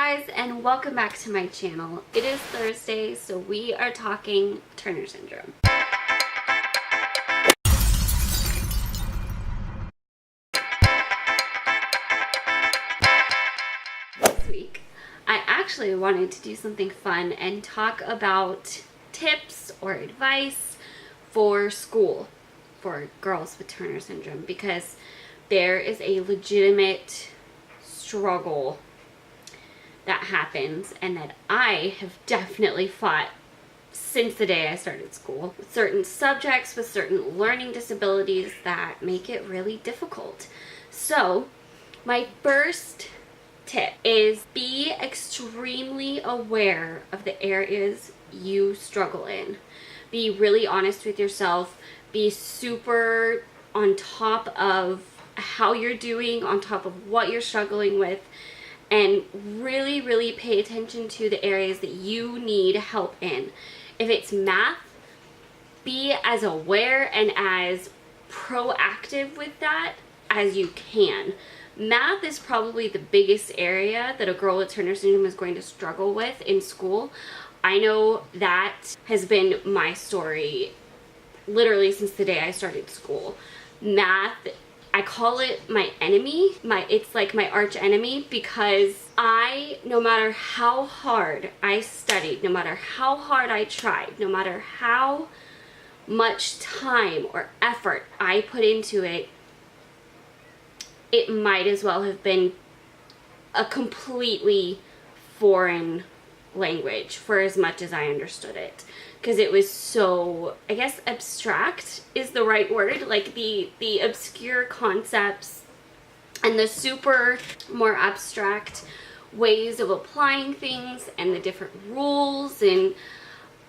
guys, and welcome back to my channel. It is Thursday, so we are talking Turner syndrome. This week, I actually wanted to do something fun and talk about tips or advice for school for girls with Turner syndrome, because there is a legitimate struggle that happens and that I have definitely fought since the day I started school, with certain subjects, with certain learning disabilities that make it really difficult. So my first tip is be extremely aware of the areas you struggle in. Be really honest with yourself. Be super on top of how you're doing, on top of what you're struggling with, and really pay attention to the areas that you need help in. If it's math, be as aware and as proactive with that as you can. Math is probably the biggest area that a girl with Turner syndrome is going to struggle with in school. I know that has been my story literally since the day I started school. Math, I call it my enemy. It's like my arch enemy, because no matter how hard I studied, no matter how hard I tried, no matter how much time or effort I put into it, it might as well have been a completely foreign language for as much as I understood it. Because it was so, I guess abstract is the right word, like the obscure concepts and the super more abstract ways of applying things and the different rules, and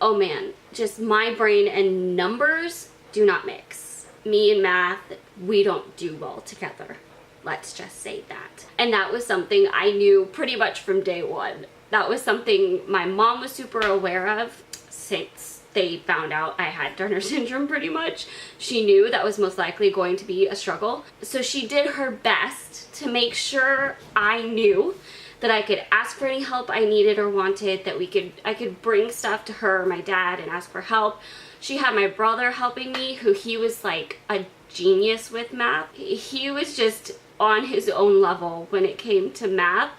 oh man, just my brain and numbers do not mix. Me and math, we don't do well together. Let's just say that. And that was something I knew pretty much from day one. That was something my mom was super aware of since they found out I had Turner syndrome pretty much. She knew that was most likely going to be a struggle. So she did her best to make sure I knew that I could ask for any help I needed or wanted, that I could bring stuff to her or my dad and ask for help. She had my brother helping me, who he was like a genius with math. He was just on his own level when it came to math,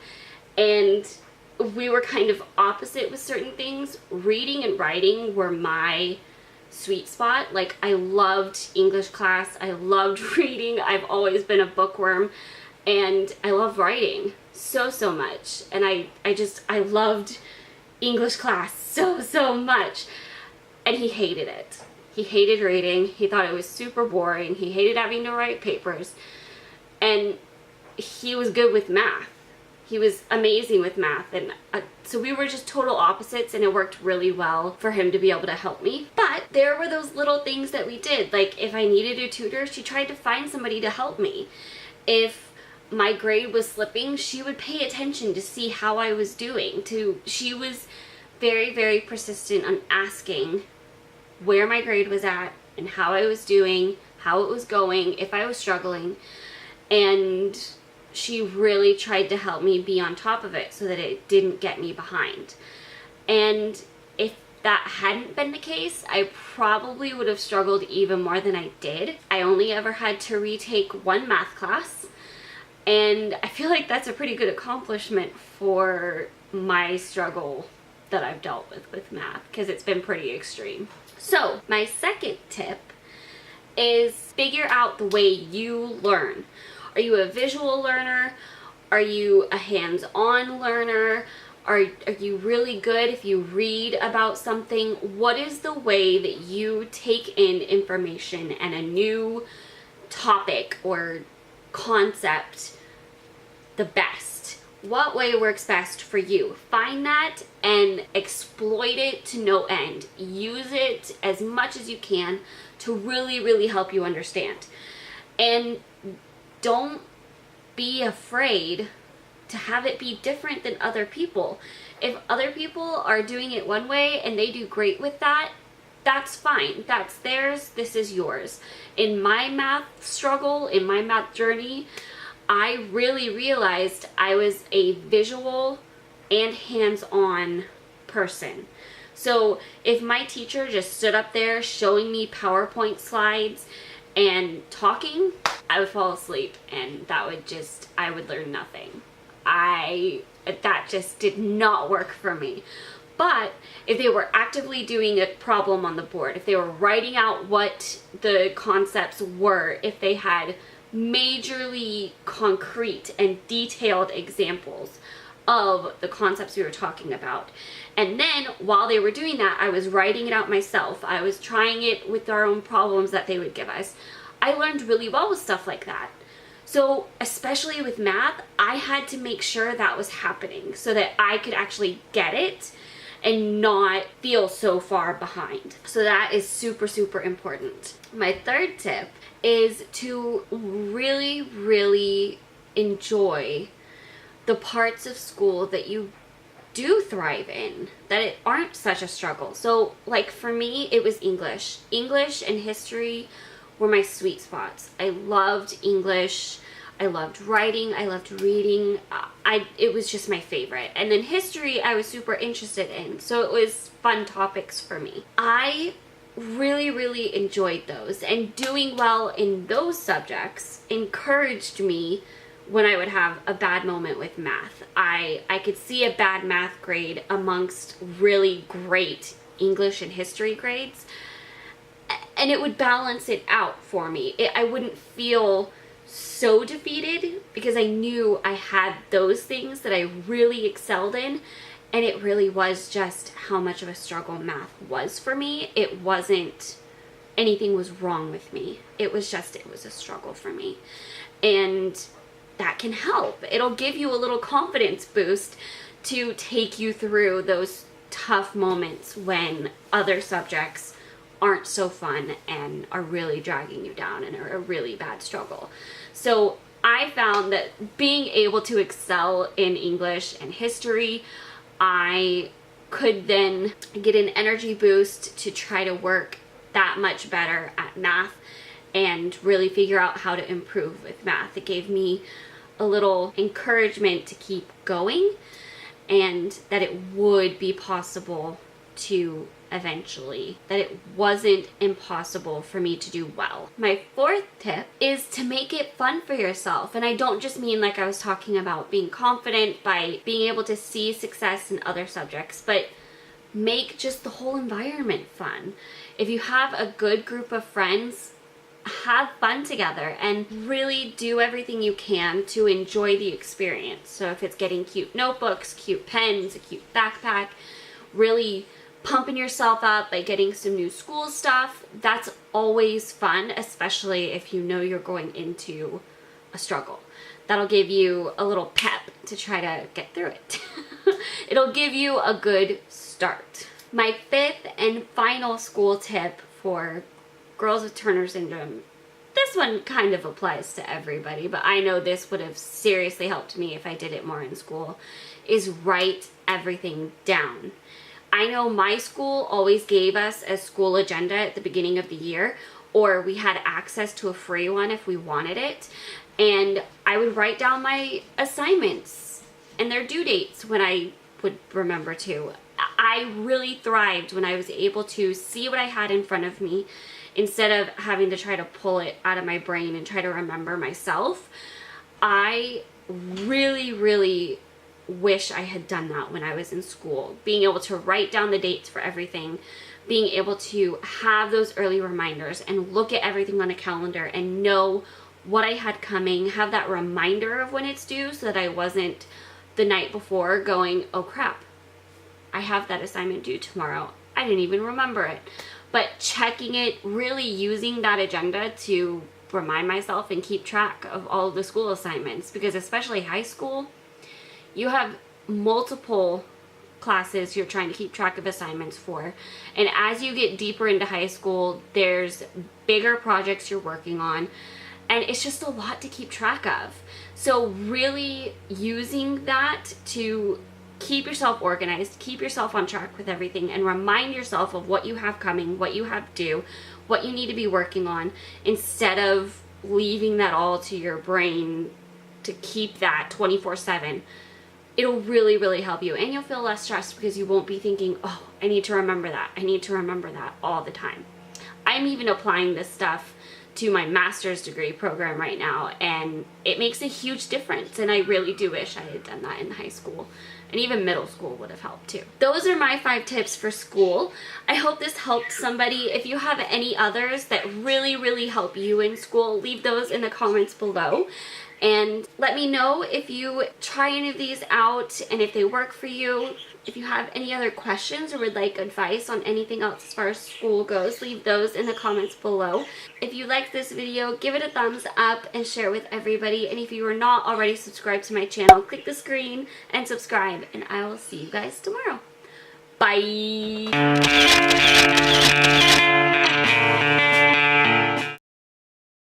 and we were kind of opposite with certain things. Reading and writing were my sweet spot. Like, I loved English class. I loved reading. I've always been a bookworm, and I love writing so much. And I loved English class so much. And he hated it. He hated reading. He thought it was super boring. He hated having to write papers. And he was good with math. He was amazing with math, and so we were just total opposites, and it worked really well for him to be able to help me. But there were those little things that we did. Like, if I needed a tutor, she tried to find somebody to help me. If my grade was slipping, she would pay attention to see how I was doing. She was very persistent on asking where my grade was at and how I was doing, how it was going, if I was struggling, and she really tried to help me be on top of it so that it didn't get me behind. And if that hadn't been the case, I probably would have struggled even more than I did. I only ever had to retake one math class, and I feel like that's a pretty good accomplishment for my struggle that I've dealt with math, because it's been pretty extreme. So my second tip is figure out the way you learn. Are you a visual learner? Are you a hands-on learner? Are you really good if you read about something? What is the way that you take in information and a new topic or concept the best? What way works best for you? Find that and exploit it to no end. Use it as much as you can to really help you understand. And don't be afraid to have it be different than other people. If other people are doing it one way and they do great with that, that's fine. That's theirs. This is yours. In my math struggle, in my math journey, I really realized I was a visual and hands-on person. So if my teacher just stood up there showing me PowerPoint slides and talking, I would fall asleep, and I would learn nothing. That just did not work for me. But if they were actively doing a problem on the board, if they were writing out what the concepts were, if they had majorly concrete and detailed examples of the concepts we were talking about, and then while they were doing that, I was writing it out myself. I was trying it with our own problems that they would give us. I learned really well with stuff like that. So especially with math, I had to make sure that was happening so that I could actually get it and not feel so far behind. So that is super, super important. My third tip is to really, really enjoy the parts of school that you do thrive in, that it aren't such a struggle. So like for me, it was English. English and history were my sweet spots. I loved English. I loved writing. I loved reading. It was just my favorite. And then history, I was super interested in. So it was fun topics for me. I really, really enjoyed those. And doing well in those subjects encouraged me when I would have a bad moment with math. I could see a bad math grade amongst really great English and history grades, and it would balance it out for me. I wouldn't feel so defeated because I knew I had those things that I really excelled in, and it really was just how much of a struggle math was for me. It wasn't anything was wrong with me. It was a struggle for me. And that can help. It'll give you a little confidence boost to take you through those tough moments when other subjects aren't so fun and are really dragging you down and are a really bad struggle. So I found that being able to excel in English and history, I could then get an energy boost to try to work that much better at math and really figure out how to improve with math. It gave me a little encouragement to keep going, and that it would be possible to eventually, that it wasn't impossible for me to do well. My fourth tip is to make it fun for yourself. And I don't just mean like I was talking about being confident by being able to see success in other subjects, but make just the whole environment fun. If you have a good group of friends, have fun together and really do everything you can to enjoy the experience. So if it's getting cute notebooks, cute pens, a cute backpack, really pumping yourself up by getting some new school stuff, that's always fun, especially if you know you're going into a struggle. That'll give you a little pep to try to get through it. It'll give you a good start. My fifth and final school tip for girls with Turner syndrome, this one kind of applies to everybody, but I know this would have seriously helped me if I did it more in school, is write everything down. I know my school always gave us a school agenda at the beginning of the year, or we had access to a free one if we wanted it, and I would write down my assignments and their due dates when I would remember to. I really thrived when I was able to see what I had in front of me instead of having to try to pull it out of my brain and try to remember myself. I really, really wish I had done that when I was in school. Being able to write down the dates for everything, being able to have those early reminders and look at everything on a calendar and know what I had coming, have that reminder of when it's due so that I wasn't the night before going, oh crap, I have that assignment due tomorrow. I didn't even remember it. But checking it, really using that agenda to remind myself and keep track of all of the school assignments, because especially high school, you have multiple classes you're trying to keep track of assignments for. And as you get deeper into high school, there's bigger projects you're working on, and it's just a lot to keep track of. So really using that to keep yourself organized, keep yourself on track with everything, and remind yourself of what you have coming, what you have due, what you need to be working on, instead of leaving that all to your brain to keep that 24/7. it'll really, really help you, and you'll feel less stressed because you won't be thinking, oh, I need to remember that. I need to remember that all the time. I'm even applying this stuff to my master's degree program right now, and it makes a huge difference, and I really do wish I had done that in high school, and even middle school would have helped too. Those are my 5 tips for school. I hope this helped somebody. If you have any others that really, really help you in school, leave those in the comments below. And let me know if you try any of these out and if they work for you. If you have any other questions or would like advice on anything else as far as school goes, leave those in the comments below. If you liked this video, give it a thumbs up and share with everybody. And if you are not already subscribed to my channel, click the screen and subscribe. And I will see you guys tomorrow. Bye!